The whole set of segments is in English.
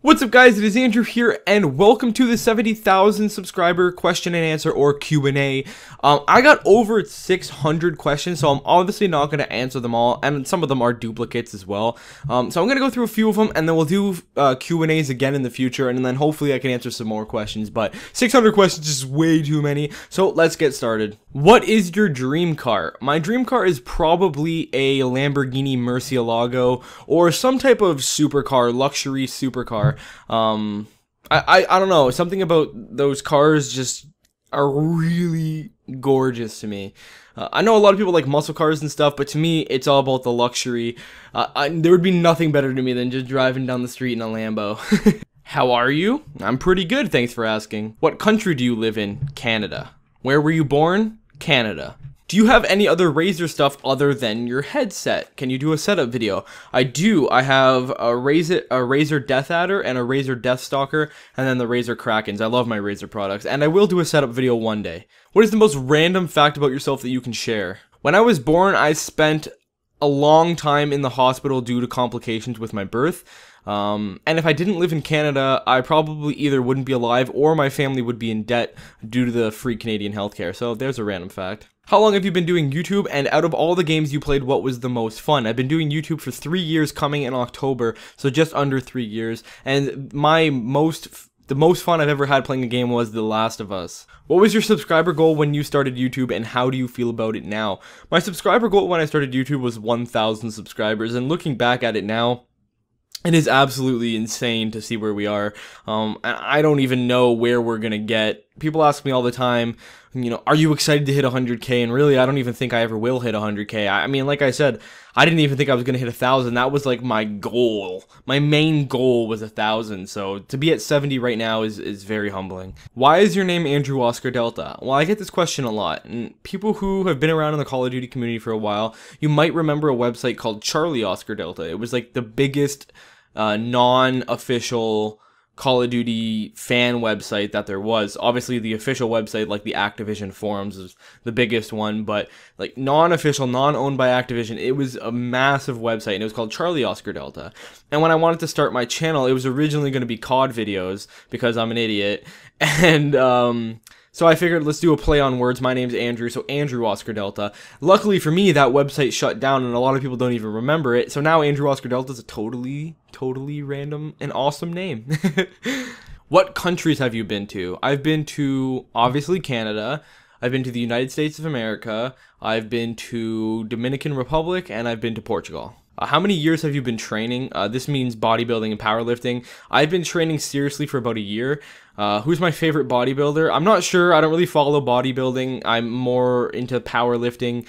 What's up guys, it is Andrew here, and welcome to the 70,000 subscriber question and answer, or Q&A. I got over 600 questions, so I'm obviously not going to answer them all, and some of them are duplicates as well. So I'm going to go through a few of them, and then we'll do Q&As again in the future, and then hopefully I can answer some more questions, but 600 questions is way too many, so let's get started. What is your dream car? My dream car is probably a Lamborghini Murcielago, or some type of supercar, luxury supercar. I don't know, something about those cars just are really gorgeous to me. I know a lot of people like muscle cars and stuff, but to me, it's all about the luxury. There would be nothing better to me than just driving down the street in a Lambo. How are you? I'm pretty good, thanks for asking. What country do you live in? Canada. Where were you born? Canada. Do you have any other Razer stuff other than your headset? Can you do a setup video? I do. I have a Razer Death Adder and a Razer Death Stalker, and then the Razer Krakens. I love my Razer products, and I will do a setup video one day. What is the most random fact about yourself that you can share? When I was born, I spent a long time in the hospital due to complications with my birth. And if I didn't live in Canada, I probably either wouldn't be alive or my family would be in debt due to the free Canadian healthcare. So there's a random fact. How long have you been doing YouTube, and out of all the games you played, what was the most fun? I've been doing YouTube for 3 years, coming in October, so just under 3 years, and the most fun I've ever had playing a game was The Last of Us. What was your subscriber goal when you started YouTube, and how do you feel about it now? My subscriber goal when I started YouTube was 1,000 subscribers, and looking back at it now, it is absolutely insane to see where we are. I don't even know where we're gonna get. People ask me all the time, you know, are you excited to hit 100K? And really, I don't even think I ever will hit 100K. I mean, like I said, I didn't even think I was gonna hit 1,000. That was like my goal. My main goal was 1,000. So to be at 70 right now is very humbling. Why is your name AndrewOscarDelta? Well, I get this question a lot, and people who have been around in the Call of Duty community for a while, you might remember a website called CharlieOscarDelta. It was like the biggest non-official Call of Duty fan website that there was. Obviously the official website, like the Activision forums, is the biggest one, but like non-official, non-owned by Activision, it was a massive website, and it was called CharlieOscarDelta. And when I wanted to start my channel, it was originally going to be COD videos, because I'm an idiot, and so I figured, let's do a play on words. My name's Andrew, so AndrewOscarDelta. Luckily for me, that website shut down, and a lot of people don't even remember it. So now AndrewOscarDelta is a totally random and awesome name. What countries have you been to? I've been to, obviously, Canada. I've been to the United States of America. I've been to Dominican Republic, and I've been to Portugal. How many years have you been training? This means bodybuilding and powerlifting. I've been training seriously for about a year. Who's my favorite bodybuilder? I'm not sure. I don't really follow bodybuilding. I'm more into powerlifting.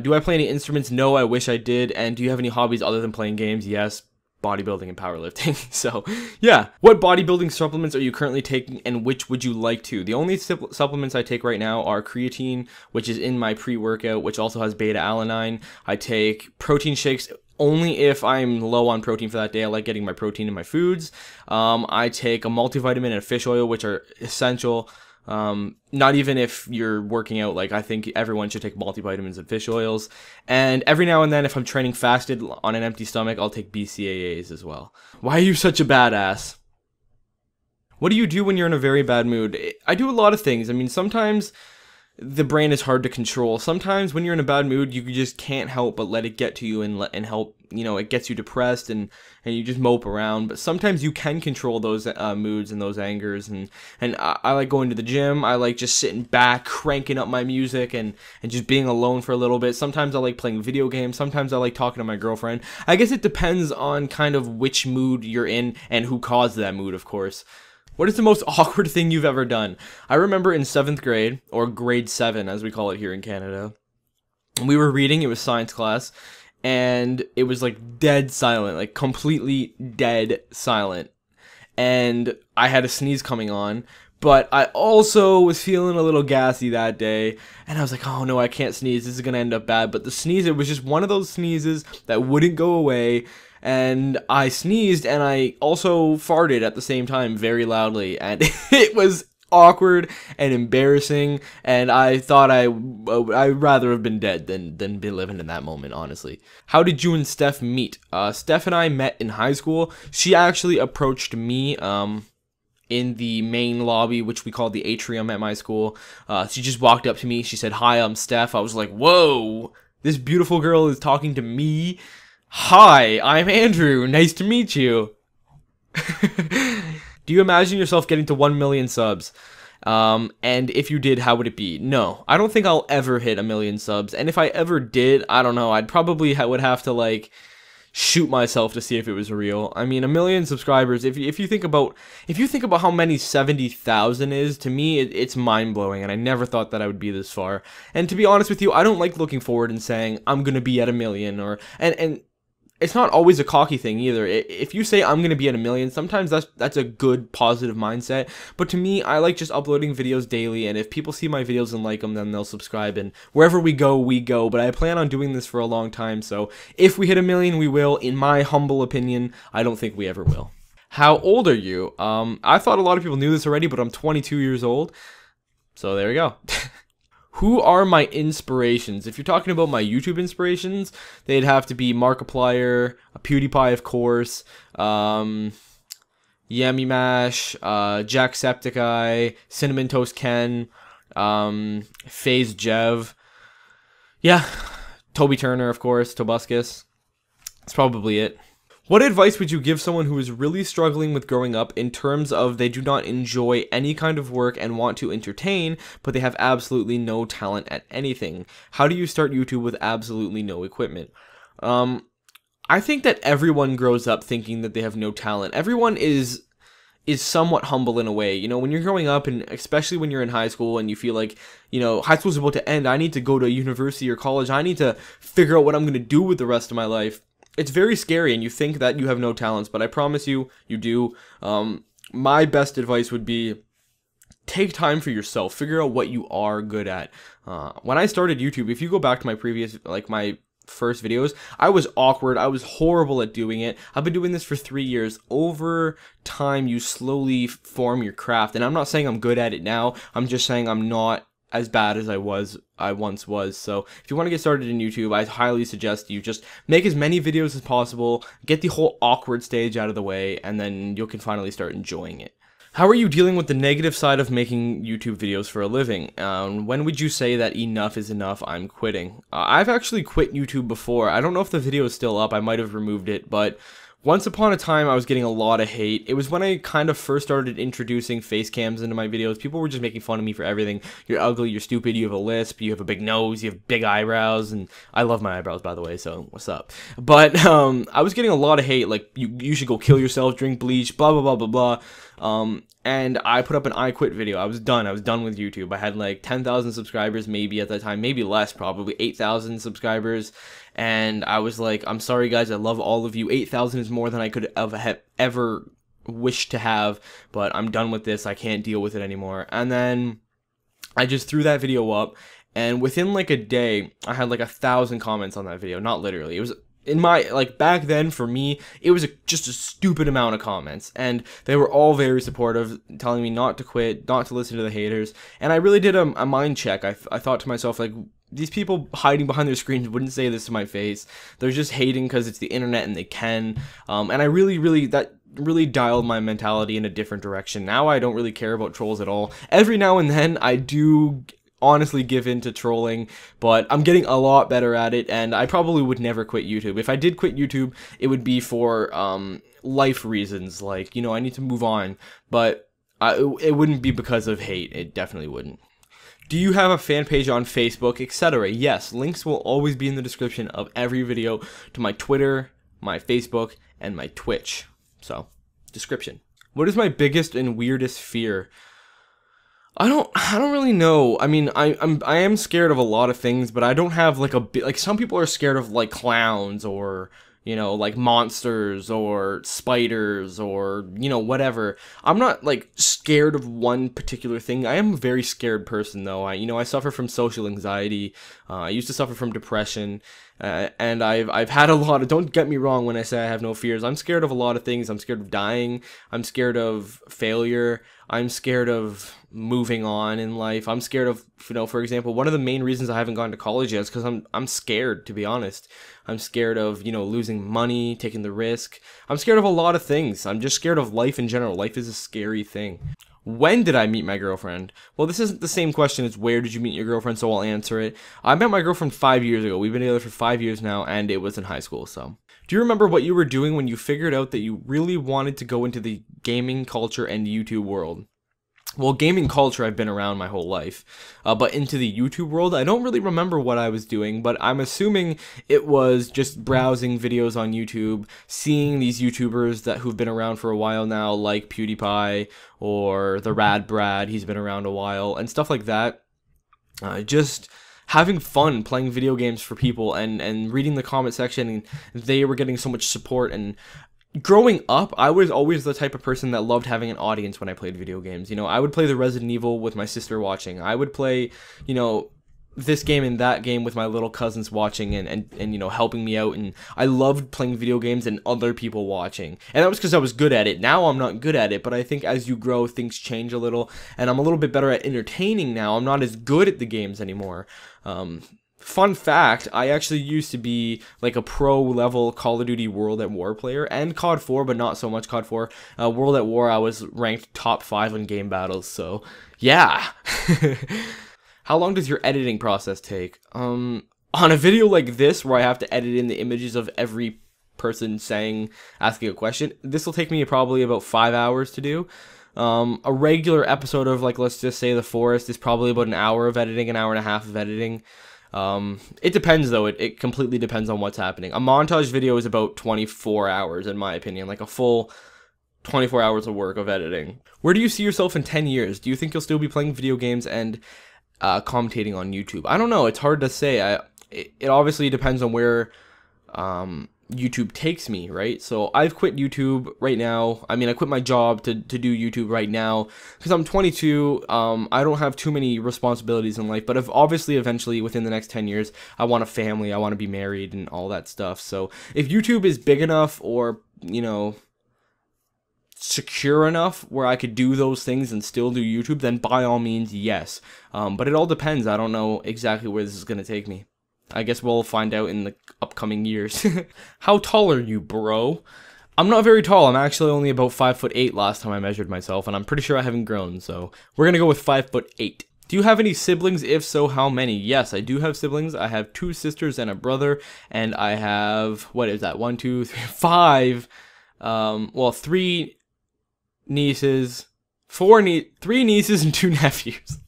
Do I play any instruments? No, I wish I did. And do you have any hobbies other than playing games? Yes, bodybuilding and powerlifting. So, yeah. What bodybuilding supplements are you currently taking, and which would you like to? The only supplements I take right now are creatine, which is in my pre-workout, which also has beta-alanine. I take protein shakes only if I'm low on protein for that day. I like getting my protein in my foods. I take a multivitamin and fish oil, which are essential. Not even if you're working out, like I think everyone should take multivitamins and fish oils. And every now and then, if I'm training fasted on an empty stomach, I'll take BCAAs as well. Why are you such a badass? What do you do when you're in a very bad mood? I do a lot of things. I mean, sometimes the brain is hard to control. Sometimes when you're in a bad mood, you just can't help but let it get to you and help, you know, it gets you depressed and you just mope around. But sometimes you can control those moods and those angers, and I like going to the gym. I like just sitting back, cranking up my music and just being alone for a little bit. Sometimes I like playing video games. Sometimes I like talking to my girlfriend. I guess it depends on kind of which mood you're in and who caused that mood, of course. What is the most awkward thing you've ever done? I remember in 7th grade, or grade 7 as we call it here in Canada, we were reading, it was science class, and it was like dead silent, like completely dead silent. And I had a sneeze coming on, but I also was feeling a little gassy that day, and I was like, oh no, I can't sneeze, this is gonna end up bad. But the sneeze, it was just one of those sneezes that wouldn't go away, and I sneezed, and I also farted at the same time very loudly, and it was awkward and embarrassing, and I thought I'd rather have been dead than be living in that moment, honestly. How did you and Steph meet? Steph and I met in high school. She actually approached me in the main lobby, which we call the atrium at my school. She just walked up to me. She said, "Hi, I'm Steph." I was like, whoa, this beautiful girl is talking to me. Hi, I'm Andrew. Nice to meet you. Do you imagine yourself getting to 1 million subs? And if you did, how would it be? No, I don't think I'll ever hit 1 million subs. And if I ever did, I don't know. I'd probably would have to like shoot myself to see if it was real. I mean, 1 million subscribers. If you think about how many 70,000 is, to me it's mind blowing. And I never thought that I would be this far. And to be honest with you, I don't like looking forward and saying I'm gonna be at 1 million and it's not always a cocky thing either. If you say I'm going to be at 1 million, sometimes that's a good positive mindset. But to me, I like just uploading videos daily, and if people see my videos and like them, then they'll subscribe, and wherever we go, we go. But I plan on doing this for a long time, so if we hit 1 million, we will. In my humble opinion, I don't think we ever will. How old are you? I thought a lot of people knew this already, but I'm 22 years old. So there we go. Who are my inspirations? If you're talking about my YouTube inspirations, they'd have to be Markiplier, PewDiePie, of course, Yummy Mash, Jacksepticeye, Cinnamon Toast Ken, FaZe Jev. Yeah, Toby Turner, of course, Tobuscus. That's probably it. What advice would you give someone who is really struggling with growing up in terms of they do not enjoy any kind of work and want to entertain, but they have absolutely no talent at anything? How do you start YouTube with absolutely no equipment? I think that everyone grows up thinking that they have no talent. Everyone is somewhat humble in a way. You know, when you're growing up, and especially when you're in high school and you feel like, you know, high school's about to end, I need to go to university or college, I need to figure out what I'm going to do with the rest of my life. It's very scary, and you think that you have no talents, but I promise you, you do. My best advice would be take time for yourself. Figure out what you are good at. When I started YouTube, if you go back to my previous, like my first videos, I was awkward. I was horrible at doing it. I've been doing this for 3 years. Over time, you slowly form your craft, and I'm not saying I'm good at it now. I'm just saying I'm not as bad as I once was. So if you want to get started in YouTube, I highly suggest you just make as many videos as possible, get the whole awkward stage out of the way, and then you can finally start enjoying it. How are you dealing with the negative side of making YouTube videos for a living? When would you say that enough is enough, I'm quitting? I've actually quit YouTube before. I don't know if the video is still up. I might have removed it, but once upon a time, I was getting a lot of hate. It was when I kind of first started introducing face cams into my videos. People were just making fun of me for everything. You're ugly, you're stupid, you have a lisp, you have a big nose, you have big eyebrows, and I love my eyebrows, by the way, so what's up? But I was getting a lot of hate, like, you should go kill yourself, drink bleach, blah, blah, blah, blah, blah. And I put up an I quit video. I was done with YouTube. I had like 10,000 subscribers maybe at that time, maybe less, probably 8,000 subscribers. And I was like, I'm sorry guys, I love all of you. 8,000 is more than I could have ever wished to have, but I'm done with this. I can't deal with it anymore. And then I just threw that video up, and within like a day, I had like 1,000 comments on that video. Not literally. It was, in my, like, back then, for me, it was just a stupid amount of comments, and they were all very supportive, telling me not to quit, not to listen to the haters, and I really did a mind check. I thought to myself, like, these people hiding behind their screens wouldn't say this to my face. They're just hating because it's the internet and they can, and I that really dialed my mentality in a different direction. Now I don't really care about trolls at all. Every now and then, I do honestly give in to trolling, but I'm getting a lot better at it, and I probably would never quit YouTube. If I did quit YouTube, it would be for life reasons, like, you know, I need to move on, but it wouldn't be because of hate. It definitely wouldn't. Do you have a fan page on Facebook, etc.? Yes, links will always be in the description of every video to my Twitter, my Facebook, and my Twitch. So, description. What is my biggest and weirdest fear? I don't really know. I mean, I am scared of a lot of things, but I don't have like like some people are scared of like clowns, or, you know, like monsters or spiders, or, you know, whatever. I'm not like scared of one particular thing. I am a very scared person though. I suffer from social anxiety. I used to suffer from depression. And I've had a lot of, don't get me wrong when I say I have no fears. I'm scared of a lot of things. I'm scared of dying. I'm scared of failure. I'm scared of moving on in life. I'm scared of, for example, one of the main reasons I haven't gone to college yet is because I'm scared, to be honest. I'm scared of, losing money, taking the risk. I'm scared of a lot of things. I'm just scared of life in general. Life is a scary thing. When did I meet my girlfriend? Well, this isn't the same question as where did you meet your girlfriend, so I'll answer it. I met my girlfriend 5 years ago. We've been together for 5 years now, and it was in high school, so. Do you remember what you were doing when you figured out that you really wanted to go into the gaming culture and YouTube world? Well, gaming culture I've been around my whole life, but into the YouTube world, I don't really remember what I was doing, but I'm assuming it was just browsing videos on YouTube, seeing these YouTubers who've been around for a while now, like PewDiePie or the Rad Brad, he's been around a while, and stuff like that. Just having fun playing video games for people and reading the comment section, and they were getting so much support. And growing up, I was always the type of person that loved having an audience when I played video games. I would play the Resident Evil with my sister watching. I would play, this game and that game with my little cousins watching and helping me out. And I loved playing video games and other people watching. And that was because I was good at it. Now I'm not good at it, but I think as you grow, things change a little. And I'm a little bit better at entertaining now. I'm not as good at the games anymore. Fun fact, I actually used to be like a pro-level Call of Duty World at War player, and COD 4, but not so much COD 4. World at War, I was ranked top 5 in game battles, so yeah. How long does your editing process take? On a video like this, where I have to edit in the images of every person asking a question, this will take me probably about 5 hours to do. A regular episode of, like, let's just say The Forest is probably about an hour of editing, an hour and a half of editing. It depends though, it completely depends on what's happening. A montage video is about 24 hours in my opinion, like a full 24 hours of work of editing. Where do you see yourself in 10 years? Do you think you'll still be playing video games and commentating on YouTube? I don't know, it's hard to say. It obviously depends on where YouTube takes me, right? So I've quit YouTube right now. I mean, I quit my job to do YouTube right now because I'm 22. I don't have too many responsibilities in life, but if obviously eventually within the next 10 years, I want a family, I want to be married and all that stuff. So if YouTube is big enough or, secure enough where I could do those things and still do YouTube, then by all means, yes. But it all depends. I don't know exactly where this is going to take me. I guess we'll find out in the upcoming years. How tall are you, bro? I'm not very tall. I'm actually only about 5'8" last time I measured myself, and I'm pretty sure I haven't grown, so we're gonna go with 5'8". Do you have any siblings? If so, how many? Yes, I do have siblings. I have 2 sisters and a brother, and I have, what is that? 1, 2, 3, 5. Well, 3 nieces, 3 nieces and 2 nephews.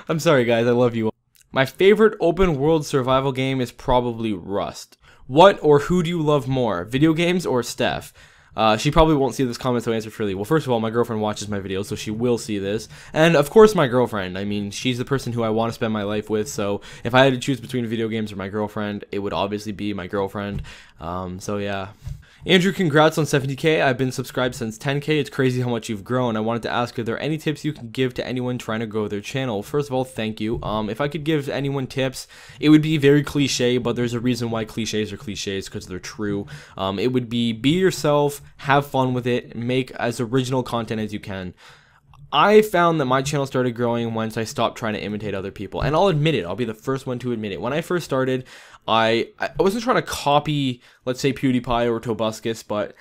I'm sorry, guys. I love you all. My favorite open world survival game is probably Rust. What or who do you love more, video games or Steph? She probably won't see this comment, so answer freely. Well, first of all, my girlfriend watches my videos, so she will see this. And of course, my girlfriend. I mean, she's the person who I want to spend my life with, so if I had to choose between video games or my girlfriend, it would obviously be my girlfriend. So yeah. Andrew, congrats on 70K. I've been subscribed since 10K. It's crazy how much you've grown. I wanted to ask, are there any tips you can give to anyone trying to grow their channel? First of all, thank you. If I could give anyone tips, it would be very cliche, but there's a reason why cliches are cliches, because they're true. It would be yourself, have fun with it, make as original content as you can. I found that my channel started growing once I stopped trying to imitate other people, and I'll admit it. I'll be the first one to admit it. When I first started, I wasn't trying to copy, let's say, PewDiePie or Tobuscus, but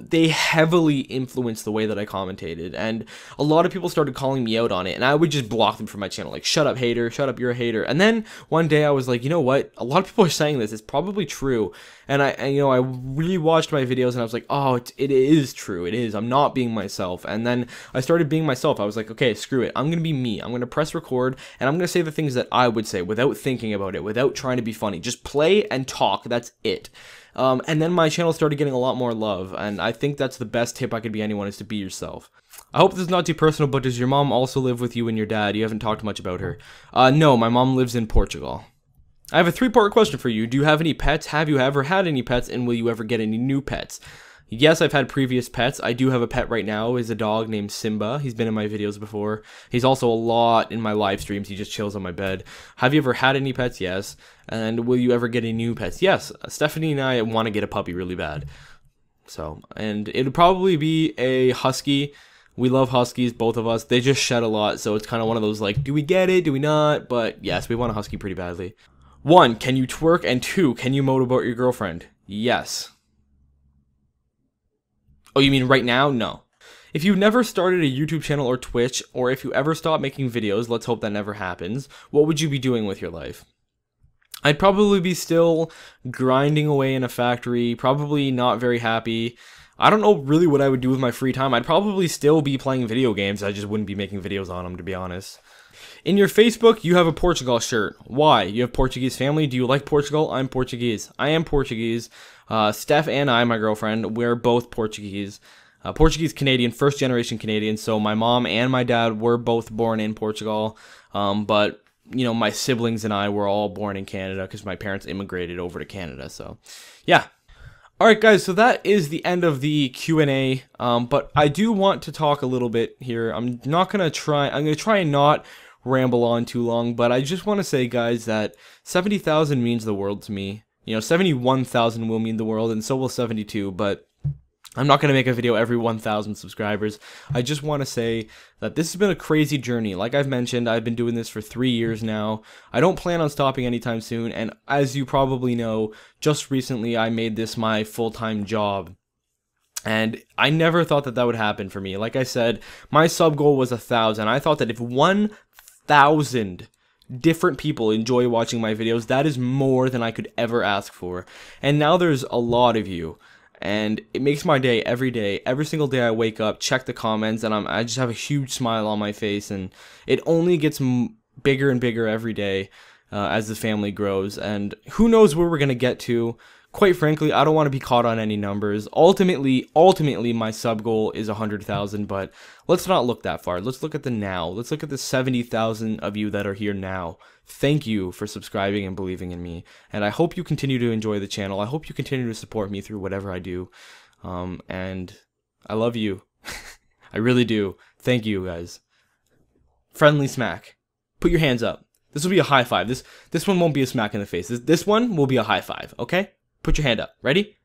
they heavily influenced the way that I commentated, and a lot of people started calling me out on it, and I would just block them from my channel, like, shut up, hater, shut up, you're a hater. And then one day I was like, you know what, a lot of people are saying this, it's probably true. And I rewatched my videos and I was like, oh, it is true, it is, I'm not being myself. And then I started being myself. I was like, okay, screw it, I'm gonna be me, I'm gonna press record, and I'm gonna say the things that I would say without thinking about it, without trying to be funny. Just play and talk, that's it. And then my channel started getting a lot more love, and I think that's the best tip I could be anyone, is to be yourself. I hope this is not too personal, but does your mom also live with you and your dad? You haven't talked much about her. No, my mom lives in Portugal. I have a 3-part question for you. Do you have any pets? Have you ever had any pets? And will you ever get any new pets? Yes, I've had previous pets. I do have a pet right now. Is a dog named Simba. He's been in my videos before. He's also a lot in my live streams. He just chills on my bed. Have you ever had any pets? Yes. And will you ever get any new pets? Yes. Stephanie and I want to get a puppy really bad. So, and it would probably be a husky. We love huskies, both of us. They just shed a lot, so it's kind of one of those like, do we get it? Do we not? But yes, we want a husky pretty badly. 1, can you twerk? And 2, can you motorboat your girlfriend? Yes. Oh, you mean right now? No. If you've never started a YouTube channel or Twitch, or if you ever stop making videos, let's hope that never happens, what would you be doing with your life? I'd probably be still grinding away in a factory, probably not very happy. I don't know really what I would do with my free time. I'd probably still be playing video games. I just wouldn't be making videos on them, to be honest. In your Facebook, you have a Portugal shirt. Why? You have Portuguese family? Do you like Portugal? I'm Portuguese. I am Portuguese. Steph and I, my girlfriend, we're both Portuguese. Portuguese Canadian, first generation Canadian. So my mom and my dad were both born in Portugal. But, you know, my siblings and I were all born in Canada because my parents immigrated over to Canada. So, yeah. Alright guys, so that is the end of the Q&A, but I do want to talk a little bit here. I'm going to try and not ramble on too long, but I just want to say guys that 70,000 means the world to me. You know, 71,000 will mean the world, and so will 72, but I'm not going to make a video every 1,000 subscribers. I just want to say that this has been a crazy journey. Like I've mentioned, I've been doing this for 3 years now. I don't plan on stopping anytime soon, and as you probably know, just recently I made this my full-time job. And I never thought that that would happen for me. Like I said, my sub goal was 1,000. I thought that if 1,000 different people enjoy watching my videos, that is more than I could ever ask for. And now there's a lot of you. And it makes my day, every single day I wake up, check the comments, and I just have a huge smile on my face, and it only gets bigger and bigger every day as the family grows, and who knows where we're going to get to. Quite frankly, I don't want to be caught on any numbers. Ultimately, my sub goal is 100,000, but let's not look that far. Let's look at the now. Let's look at the 70,000 of you that are here now. Thank you for subscribing and believing in me, and I hope you continue to enjoy the channel. I hope you continue to support me through whatever I do, and I love you. I really do. Thank you, guys. Friendly smack. Put your hands up. This will be a high five. This one won't be a smack in the face. This one will be a high five, okay? Put your hand up. Ready?